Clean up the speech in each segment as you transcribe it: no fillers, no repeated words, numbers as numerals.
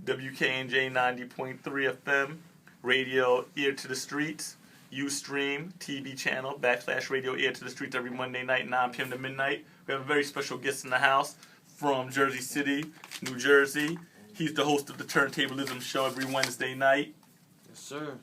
WKNJ 90.3 FM, radio Ear to the Streets, Ustream TV channel, /radio Ear to the Streets every Monday night, 9 p.m. to midnight. We have a very special guest in the house from Jersey City, New Jersey. He's the host of the Turntablism Show every Wednesday night. Yes, sir.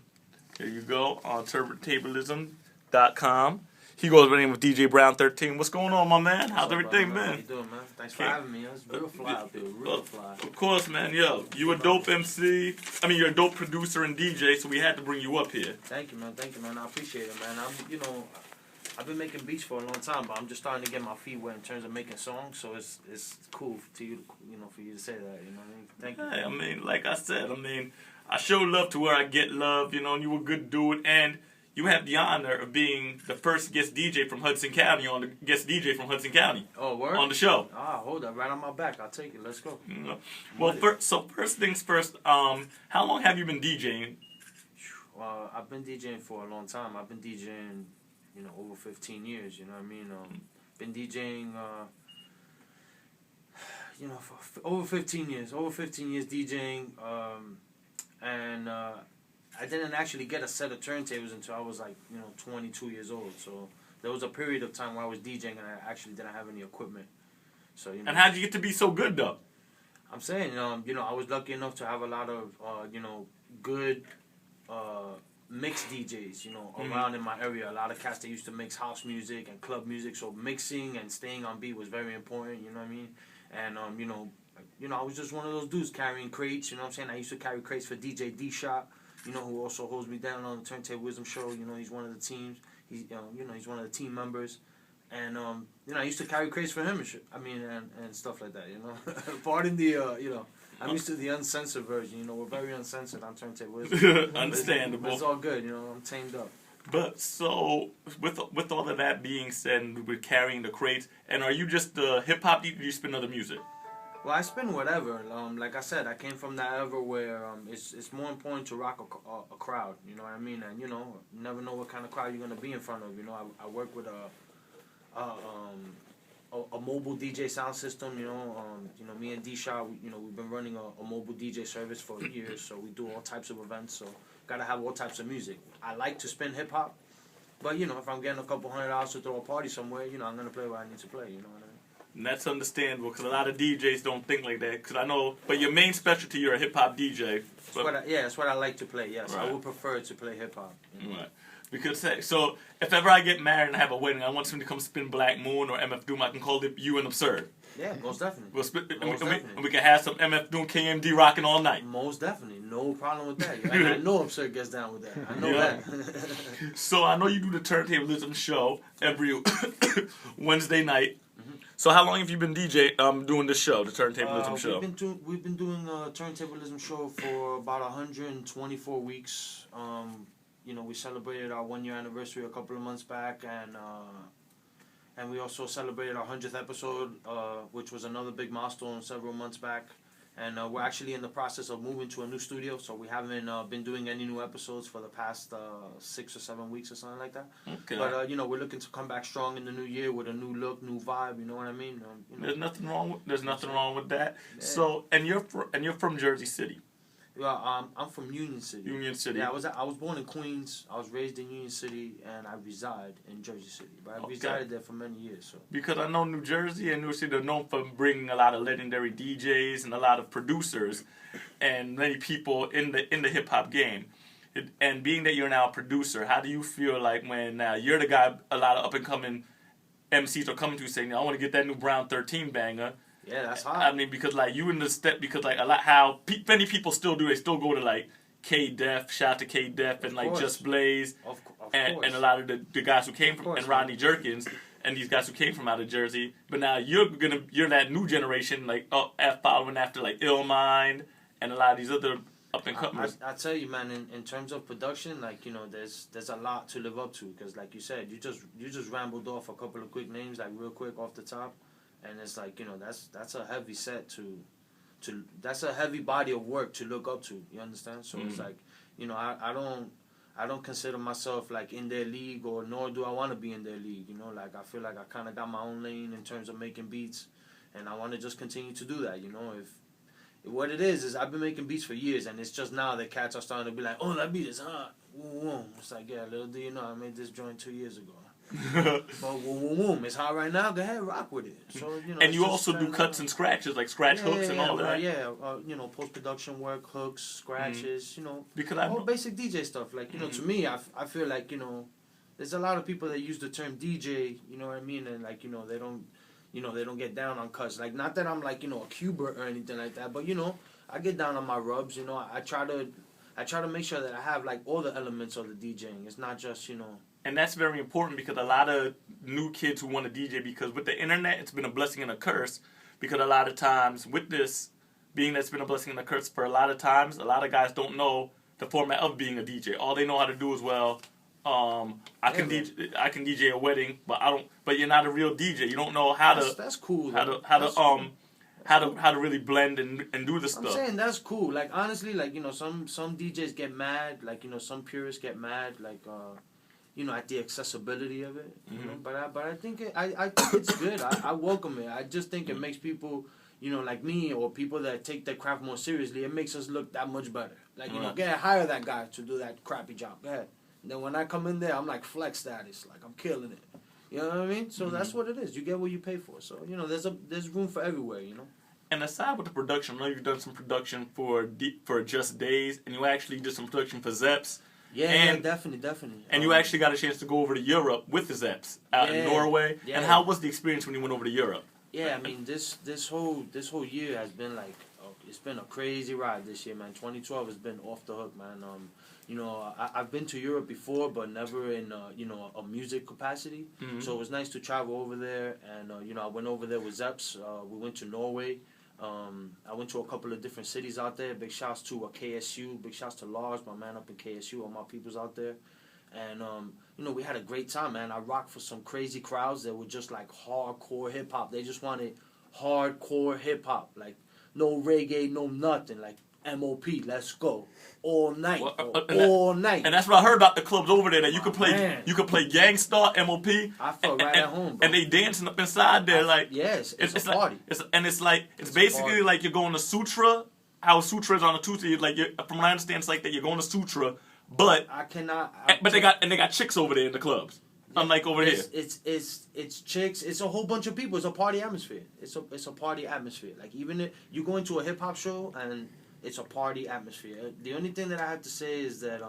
There you go, on turntablism.com. He goes by the name of DJ Brown 13. What's going on, my man? How's everything been? How you doing, man? Thanks for having me. It's real fly out there. Real fly. Of course, man. Yo, you a dope MC. I mean, you're a dope producer and DJ, so we had to bring you up here. Thank you, man. I appreciate it, man. I've been making beats for a long time, but I'm just starting to get my feet wet in terms of making songs. So it's cool to you, for you to say that. You know what I mean? Thank you. Hey, I mean, like I said, I show love to where I get love. And you a good dude, and you have the honor of being the first guest DJ from Hudson County Oh, word? On the show. Hold up, right on my back. I'll take it. Let's go. Well, first things first. How long have you been DJing? I've been DJing for a long time. I've been DJing, over 15 years. You know what I mean? Been DJing, for over 15 years. Over 15 years DJing, and I didn't actually get a set of turntables until I was 22 years old. So there was a period of time where I was DJing and I actually didn't have any equipment. So And how'd you get to be so good though? I'm saying, I was lucky enough to have a lot of, good mixed DJs, around in my area. A lot of cats that used to mix house music and club music. So mixing and staying on beat was very important. You know what I mean? And I was just one of those dudes carrying crates. You know what I'm saying? I used to carry crates for DJ D-Shot. Who also holds me down on the Turntablism Show. He's one of the teams. He's one of the team members. And, I used to carry crates for him and shit. And stuff like that, Pardon the, I'm used to the uncensored version, We're very uncensored on Turntablism. Understandable. But it's all good, I'm tamed up. But, so, with all of that being said, and we're carrying the crates, and are you just the hip-hop DJ, or do you spin other music? Well, I spin whatever. Like I said, I came from that era where it's more important to rock a crowd. You know what I mean? And you never know what kind of crowd you're gonna be in front of. I work with a mobile DJ sound system. Me and D-Shot, we've been running a mobile DJ service for years. So we do all types of events. So gotta have all types of music. I like to spin hip hop, but if I'm getting a couple $100 to throw a party somewhere, I'm gonna play what I need to play. You know what I mean? And that's understandable, because a lot of DJs don't think like that. Because I know, but your main specialty, you're a hip-hop DJ. That's what I like to play, yes. Right. I would prefer to play hip-hop. Right. Because, so, if ever I get married and have a wedding, I want somebody to come spin Black Moon or MF Doom, I can call it You and Absurd. Yeah, most definitely. We'll spin, and we can have some MF Doom, KMD rocking all night. Most definitely. No problem with that. And I know Absurd gets down with that. I know that. So, I know you do the Turntablism Show every Wednesday night. So how long have you been doing this show, the Turntablism Show? We've been doing a Turntablism Show for about 124 weeks. We celebrated our 1-year anniversary a couple of months back, and we also celebrated our 100th episode, which was another big milestone several months back. And we're actually in the process of moving to a new studio, so we haven't been doing any new episodes for the past 6 or 7 weeks or something like that. Okay. But we're looking to come back strong in the new year with a new look, new vibe. You know what I mean? There's nothing wrong with that. Yeah. So, and you're from Jersey City. Yeah, I'm from Union City. Union City. Yeah, I was born in Queens. I was raised in Union City, and I reside in Jersey City. But I resided there for many years. So. Because I know New Jersey and New City are known for bringing a lot of legendary DJs and a lot of producers, and many people in the hip hop game. And being that you're now a producer, how do you feel like when you're the guy a lot of up and coming MCs are coming to you saying, "I want to get that new Brown 13 banger." Yeah, that's hot. Because you in the step, because a lot how many people still do, they still go to K-Def, shout out to K-Def and Just Blaze, and a lot of the guys who came from, and Rodney Jerkins, and these guys who came from out of Jersey. But now you're that new generation, following after Illmind and a lot of these other up and comers. I tell you, man, in terms of production, there's a lot to live up to, because like you said, you just rambled off a couple of quick names, real quick off the top. And it's that's a heavy set that's a heavy body of work to look up to. You understand? So it's I don't consider myself in their league, or nor do I want to be in their league. I feel like I kind of got my own lane in terms of making beats, and I want to just continue to do that. what it is I've been making beats for years, and it's just now that cats are starting to be like, oh, that beat is hot. It's like, yeah, little do you know, I made this joint 2 years ago. But it's hot right now. Go ahead, rock with it. So you know. And you also do cuts and scratches, like scratch hooks and all that. Yeah, you know, post production work, hooks, scratches. You know, because all basic DJ stuff. Like, you know, to me, I feel like, you know, there's a lot of people that use the term DJ. You know what I mean? And like, you know, they don't get down on cuts. Like, not that I'm like, you know, a Cuba or anything like that, but you know, I get down on my rubs. You know, I try to make sure that I have like all the elements of the DJing. It's not just, you know. And that's very important because a lot of new kids who want to DJ, because with the internet, it's been a blessing and a curse. Because a lot of times with this, being that it's been a blessing and a curse for a lot of times, a lot of guys don't know the format of being a DJ. All they know how to do is, well, I can DJ a wedding, but you're not a real DJ. You don't know how to. That's cool. How to really blend and do the stuff. I'm saying that's cool. Like, honestly, like, you know, some DJs get mad. Like, you know, some purists get mad. Like, you know, at the accessibility of it. You know, but I think I think it's good. I welcome it. I just think it makes people, you know, like me or people that take their craft more seriously. It makes us look that much better. Like, you know, hire that guy to do that crappy job. Go ahead. And then when I come in there, I'm like flex status. Like, I'm killing it. You know what I mean? So that's what it is. You get what you pay for. So, you know, there's room for everywhere. You know. And aside with the production, I know you've done some production for Just Days, and you actually did some production for Zeps. Yeah, definitely. And you actually got a chance to go over to Europe with the Zeps out in Norway. Yeah. And how was the experience when you went over to Europe? Yeah, I mean, this whole year has been like, it's been a crazy ride this year, man. 2012 has been off the hook, man. You know, I've been to Europe before, but never in you know, a music capacity. So it was nice to travel over there, and you know, I went over there with Zeps. We went to Norway. I went to a couple of different cities out there. Big shouts to KSU. Big shouts to Lars, my man up in KSU. All my people's out there. And, you know, we had a great time, man. I rocked for some crazy crowds that were just like hardcore hip-hop. They just wanted hardcore hip-hop. Like, no reggae, no nothing. Like, MOP, let's go. All night. All night. And that's what I heard about the clubs over there, that you could play Gang Starr, MOP. I felt right at home, bro. And they dancing up inside there like... Yes, it's a party. It's basically like you're going to Sutra, how Sutra is on a Tuesday. Like, from what I understand, it's like that you're going to Sutra, but... But they got chicks over there in the clubs. Unlike over here. It's chicks. It's a whole bunch of people. It's a party atmosphere. It's a party atmosphere. Like, even if you go into a hip-hop show and... It's a party atmosphere. The only thing that I have to say is that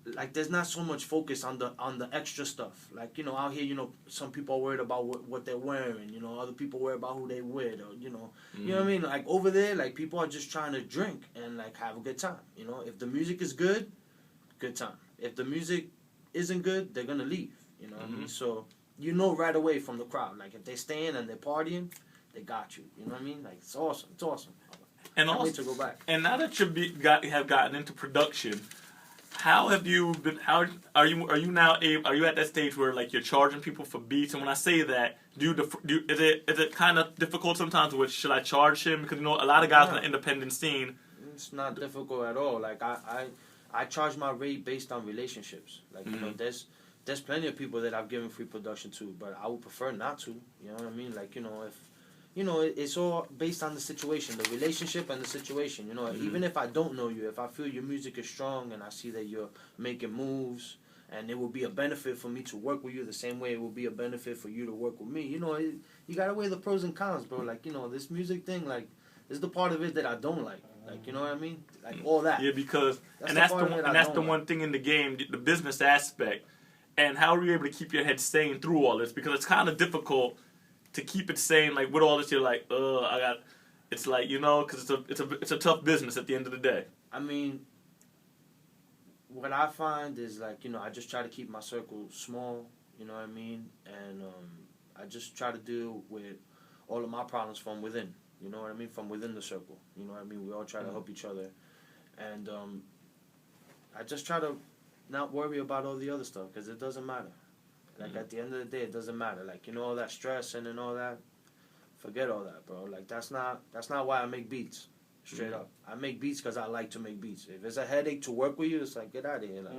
like, there's not so much focus on the extra stuff. Like, you know, out here, you know, some people are worried about what they're wearing. You know, other people worry about who they with, or you know what I mean. Like, over there, like, people are just trying to drink and like have a good time. You know, if the music is good time. If the music isn't good, they're gonna leave. You know what I mean? So you know right away from the crowd. Like, if they're staying and they're partying, they got you. You know what I mean? Like, it's awesome. It's awesome. And can't wait to go back. And now that have gotten into production, how have you been? How are you now? Are you at that stage where like you're charging people for beats? And when I say that, is it kind of difficult sometimes? Which should I charge him? Because you know a lot of guys in the independent scene. It's not difficult at all. Like, I charge my rate based on relationships. Like, you know, there's plenty of people that I've given free production to, but I would prefer not to. You know what I mean? Like, you know, if you know, it's all based on the situation, the relationship and the situation. You know, even if I don't know you, if I feel your music is strong and I see that you're making moves, and it will be a benefit for me to work with you the same way it will be a benefit for you to work with me. You know, you gotta weigh the pros and cons, bro. Like, you know, this music thing, like, is the part of it that I don't like. Like, you know what I mean? Like, all that. Yeah, because that's the one thing in the game, the business aspect, and how are you able to keep your head sane through all this? Because it's kind of difficult to keep it sane, like with all this, you're like, it's like, you know, because it's a tough business at the end of the day. I mean, what I find is, like, you know, I just try to keep my circle small, you know what I mean, and I just try to deal with all of my problems from within, you know what I mean, from within the circle, you know what I mean. We all try to help each other, and I just try to not worry about all the other stuff because it doesn't matter. Like, at the end of the day, it doesn't matter. Like, you know, all that stress and all that, forget all that, bro. Like, that's not why I make beats, straight up. I make beats because I like to make beats. If it's a headache to work with you, it's like, get out of here. Like,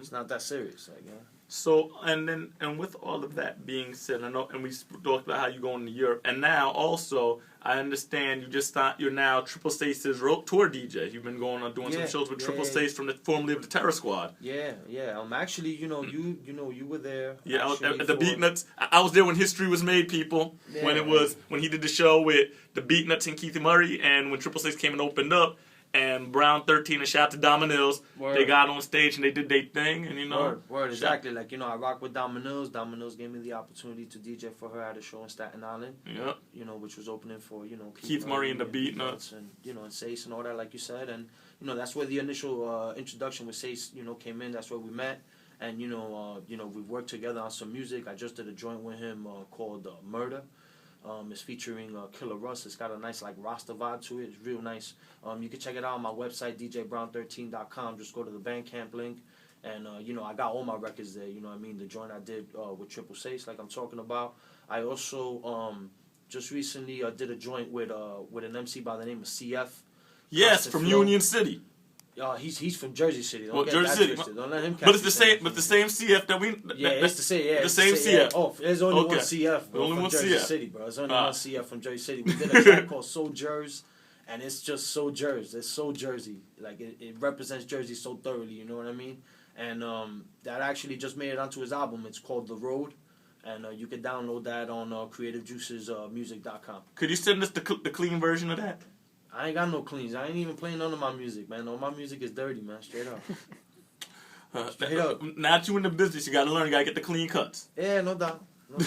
it's not that serious. Like, yeah. So and with all of that being said, I know, and we talked about how you're going to Europe, and now also I understand you're now Triple Stace's tour DJ. You've been going on doing some shows with Triple Stace from the formerly of the Terror Squad. Yeah. Actually, you were there. Yeah, at the Beatnuts. I was there when history was made, people. Yeah. When he did the show with the Beatnuts and Keith Murray, and when Triple Stace came and opened up. And Brown 13 and shout out to Dominills. They got on stage and they did their thing, and Word, exactly. Like, I rock with Dominills. Dominills gave me the opportunity to DJ for her at a show in Staten Island. Yep. Which was opening for, Keith Murray and the Beatnuts. And, and Sace and all that, like you said. And, that's where the initial introduction with Sace, came in. That's where we met. And, we've worked together on some music. I just did a joint with him called Murder. It's featuring Killer Russ. It's got a nice Rasta vibe to it. It's real nice. You can check it out on my website, djbrown13.com. Just go to the Bandcamp link. And, I got all my records there. The joint I did with Triple Stace, like I'm talking about. I also just recently did a joint with an MC by the name of CF. Yes, from Union City. He's from Jersey City. Don't Jersey City. Don't let him catch But it's the same. But the same CF that we. It's the same. Yeah, the same CF. Yeah. Oh, there's only one CF. Bro, only from one Jersey CF. City, bro. There's only one CF from Jersey City. We did a track called So Jers, and it's just so Jersey. It's so Jersey. Like it represents Jersey so thoroughly. You know what I mean? And that actually just made it onto his album. It's called The Road. And you can download that on CreativeJuicesMusic.com. Could you send us the clean version of that? I ain't got no cleans. I ain't even playing none of my music, man. All my music is dirty, man. Straight up. Straight up. Now that you in the business, you gotta learn. You gotta get the clean cuts. Yeah, no doubt. But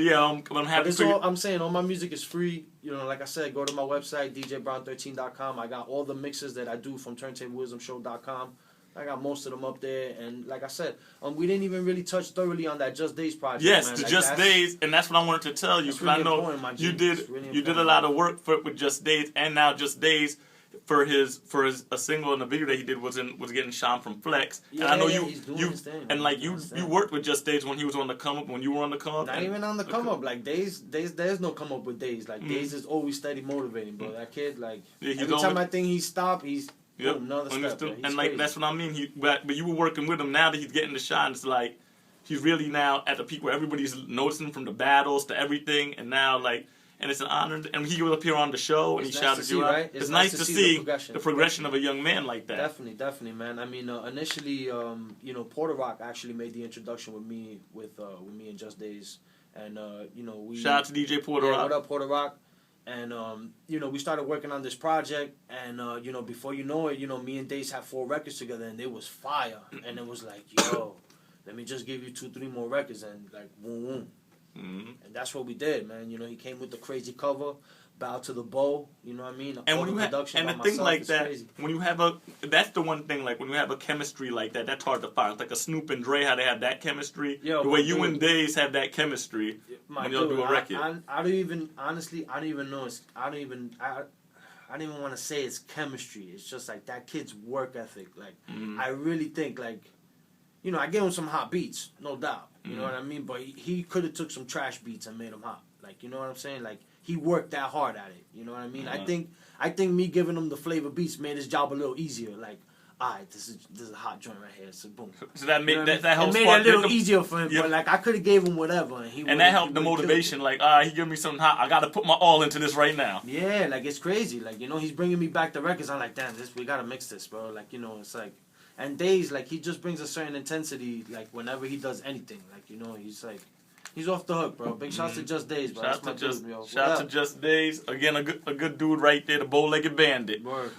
yeah, I'm happy for you. I'm saying all my music is free. Like I said, go to my website, djbrown13.com. I got all the mixes that I do from turntablewisdomshow.com. I got most of them up there, and like I said, we didn't even really touch thoroughly on that Just Days project. Yes, man. the Just Days, and that's what I wanted to tell you, because really I know you did a lot of work with Just Days, and now Just Days for his a single and a video that he did was getting shot from Flex. Yeah, and I know he's doing his thing, and you worked with Just Days when he was on the come up, when you were on the come up. Not even on the come up, like Days. There's no come up with Days. Like Days is always steady motivating, bro. That kid, like every time I think he stopped, he's. Yep. Another step, and like that's what I mean. But you were working with him now that he's getting the shine. It's like he's really now at the peak where everybody's noticing from the battles to everything, and now and it's an honor. And he was up here on the show and he shouted you out. Right? It's nice to see the progression of a young man like that. Definitely, man. I mean, initially, Porter Rock actually made the introduction with me and Just Days, and we shout out to DJ Porter Rock. What up, Porter Rock? And, we started working on this project, and, before you know it, me and Days had 4 records together, and it was fire. And it was like, yo, let me just give you 2-3 more records, and, boom, boom. Mm-hmm. And that's what we did, man. He came with the crazy cover, Bow to the Bow, you know what I mean? And when the thing like that, crazy. When you have that's the one thing, when you have a chemistry like that, that's hard to find. It's like a Snoop and Dre, how they have that chemistry. The way you and Days have that chemistry when you'll do a record. I don't even know. I don't even want to say it's chemistry. It's just that kid's work ethic. I really think I gave him some hot beats, no doubt. You know what I mean? But he could have took some trash beats and made them hot. You know what I'm saying? He worked that hard at it. You know what I mean? I think me giving him the flavor beats made his job a little easier. Alright, this is a hot joint right here. So boom. So that made that helped. It made it a little easier for him. Yep. But I could have gave him whatever, and that helped the motivation. He gave me something hot. I got to put my all into this right now. Yeah, it's crazy. He's bringing me back the records. I'm like, damn, we gotta mix this, bro. It's and Days, he just brings a certain intensity. Whenever he does anything, he's off the hook, bro. Big shouts to Just Days, bro. Shout out to Just Days. Again, a good dude right there, the bow-legged bandit. Word.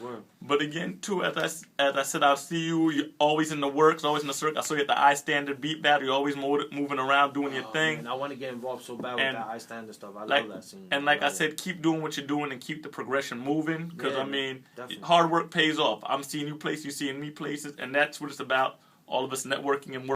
But again, too, as I said, I'll see you. You're always in the works, always in the circle. I saw you at the I Standard Beat Battle. You're always moving around, doing your thing. Man, I want to get involved so bad with that I Standard stuff. I love that scene. And I said, keep doing what you're doing and keep the progression moving. Because, hard work pays off. I'm seeing you places, you're seeing me places. And that's what it's about. All of us networking and working.